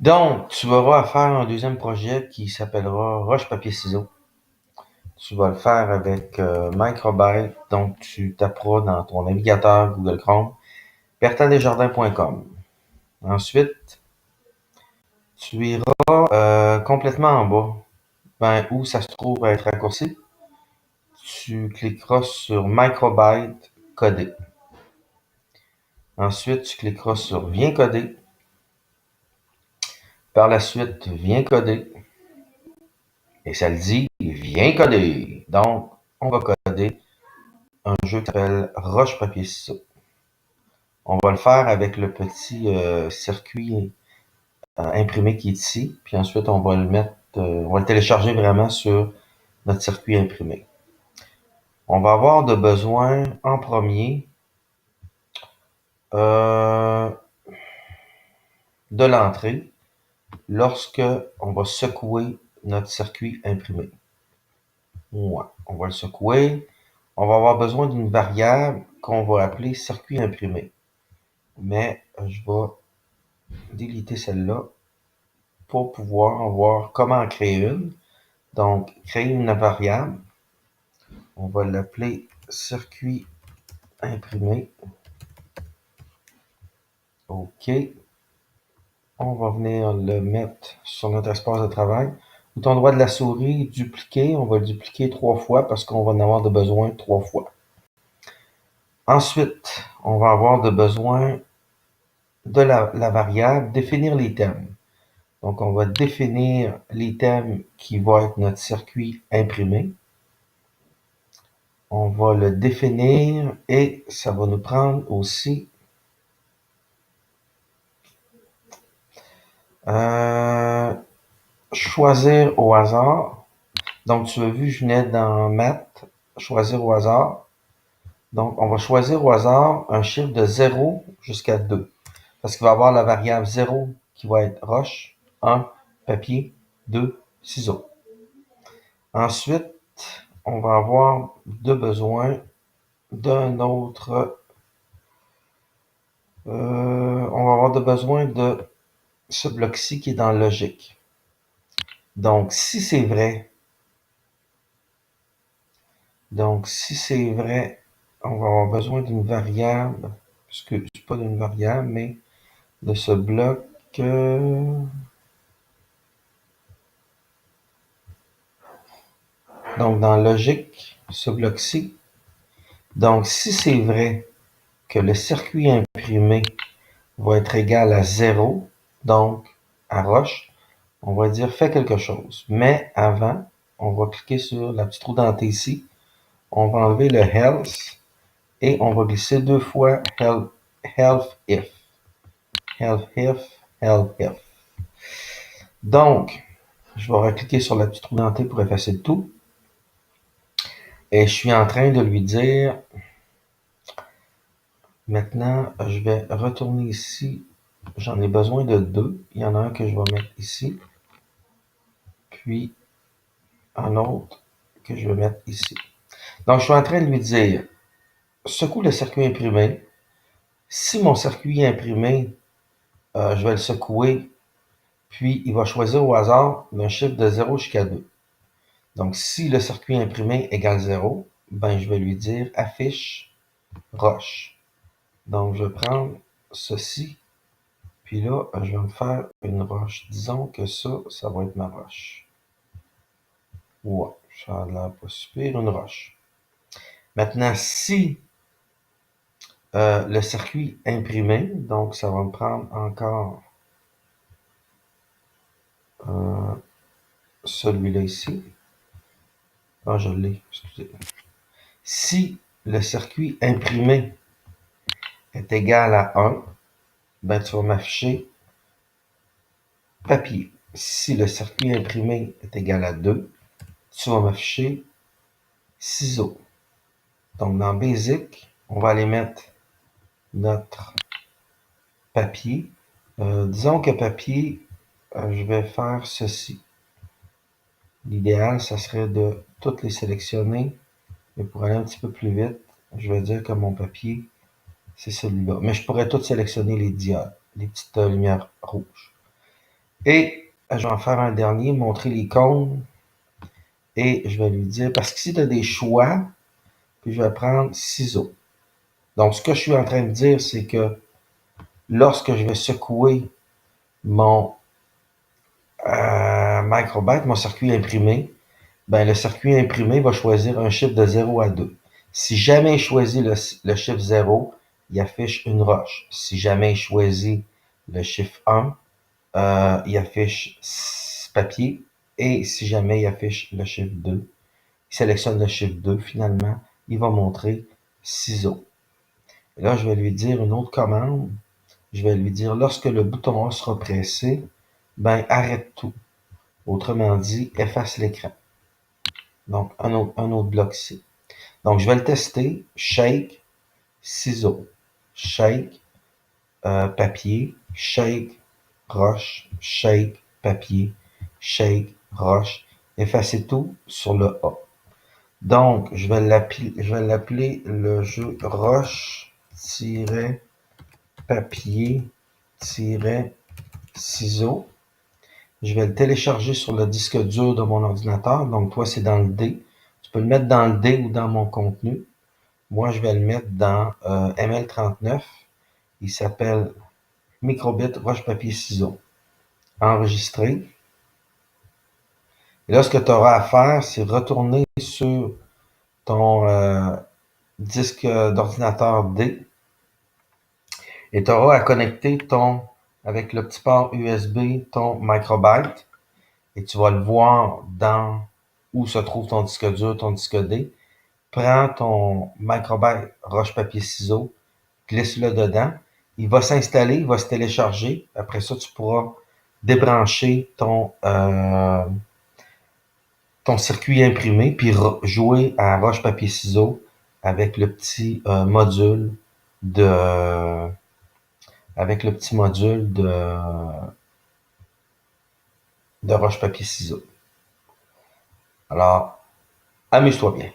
Donc, tu auras à faire un deuxième projet qui s'appellera Roche-Papier-Ciseaux. Tu vas le faire avec Microbyte. Donc, tu taperas dans ton navigateur Google Chrome bertaldesjardins.com. Ensuite, tu iras complètement en bas, où ça se trouve à être raccourci. Tu cliqueras sur Microbyte coder. Ensuite, tu cliqueras sur Viens coder. Par la suite, Viens coder. Et ça le dit, Viens coder. Donc, on va coder un jeu qui s'appelle Roche-Papier-Ciseaux. On va le faire avec le petit circuit imprimé qui est ici. Puis ensuite, on va le mettre, on va le télécharger vraiment sur notre circuit imprimé. On va avoir de besoin en premier de l'entrée lorsque on va secouer notre circuit imprimé. Ouais, on va le secouer. On va avoir besoin d'une variable qu'on va appeler circuit imprimé. Mais je vais déliter celle-là pour pouvoir voir comment en créer une. Donc, créer une variable. On va l'appeler circuit imprimé. OK. On va venir le mettre sur notre espace de travail. Bouton droit de la souris, dupliquer. On va le dupliquer 3 fois parce qu'on va en avoir de besoin 3 fois. Ensuite, on va avoir de besoin de la variable définir les thèmes. Donc, on va définir les thèmes qui vont être notre circuit imprimé. On va le définir et ça va nous prendre aussi choisir au hasard. Donc, tu as vu, je venais dans Math, choisir au hasard. Donc, on va choisir au hasard un chiffre de 0 jusqu'à 2. Parce qu'il va y avoir la variable 0 qui va être roche, 1, papier, 2, ciseaux. Ensuite, on va avoir de besoin d'un autre... on va avoir de besoin de ce bloc-ci qui est dans logique. Donc, si c'est vrai, on va avoir besoin d'une variable, puisque c'est pas d'une variable, mais de ce bloc. Donc, dans logique, ce bloc-ci. Donc, si c'est vrai que le circuit imprimé va être égal à 0, donc à roche, on va dire fais quelque chose. Mais avant, on va cliquer sur la petite roue dentée ici. On va enlever le else et on va glisser 2 fois health if. Health if, health if. Donc, je vais recliquer sur la petite roue dentée pour effacer le tout. Et je suis en train de lui dire, maintenant, je vais retourner ici. J'en ai besoin de 2. Il y en a un que je vais mettre ici. Puis, un autre que je vais mettre ici. Donc, je suis en train de lui dire, secoue le circuit imprimé. Si mon circuit imprimé, je vais le secouer, puis il va choisir au hasard d'un chiffre de 0 jusqu'à 2. Donc, si le circuit imprimé égale 0, ben, je vais lui dire affiche roche. Donc, je vais prendre ceci, puis là, je vais me faire une roche. Disons que ça va être ma roche. Ouais, ça a l'air pas super, une roche. Maintenant, si le circuit imprimé, donc ça va me prendre encore celui-là ici. Ah, je l'ai, excusez. Si le circuit imprimé est égal à 1, ben tu vas m'afficher papier. Si le circuit imprimé est égal à 2, tu vas m'afficher ciseaux. Donc dans Basic, on va aller mettre notre papier. Disons que papier, je vais faire ceci. L'idéal, ça serait de toutes les sélectionner. Mais pour aller un petit peu plus vite, je vais dire que mon papier, c'est celui-là. Mais je pourrais tout sélectionner les diodes, les petites lumières rouges. Et je vais en faire un dernier, montrer les cônes. Et je vais lui dire, parce qu'ici, tu as des choix, puis je vais prendre ciseaux. Donc, ce que je suis en train de dire, c'est que lorsque je vais secouer mon microbyte, mon circuit imprimé, ben, le circuit imprimé va choisir un chiffre de 0 à 2. Si jamais il choisit le chiffre 0, il affiche une roche. Si jamais il choisit le chiffre 1, il affiche papier. Et si jamais il affiche le chiffre 2, il sélectionne le chiffre 2, finalement, il va montrer ciseaux. Et là, je vais lui dire une autre commande. Je vais lui dire, lorsque le bouton A sera pressé, ben, arrête tout. Autrement dit, efface l'écran. Donc, un autre bloc ici. Donc, je vais le tester. Shake, ciseaux. Shake, papier. Shake, roche. Shake, papier. Shake, roche. Effacer tout sur le A. Donc, je vais l'appeler le jeu roche-papier-ciseaux. Je vais le télécharger sur le disque dur de mon ordinateur. Donc, toi, c'est dans le D. Tu peux le mettre dans le D ou dans mon contenu. Moi, je vais le mettre dans ML39. Il s'appelle Microbit roche-papier-ciseaux. Enregistrer. Et là, ce que tu auras à faire, c'est retourner sur ton disque d'ordinateur D. Et tu auras à connecter avec le petit port USB, ton microbyte. Et tu vas le voir dans où se trouve ton disque dur, ton disque D. Prends ton microbyte roche-papier-ciseaux, glisse-le dedans. Il va s'installer, il va se télécharger. Après ça, tu pourras débrancher ton circuit imprimé, puis jouer à roche-papier-ciseaux avec le petit module de roche-papier-ciseaux. Alors, amuse-toi bien.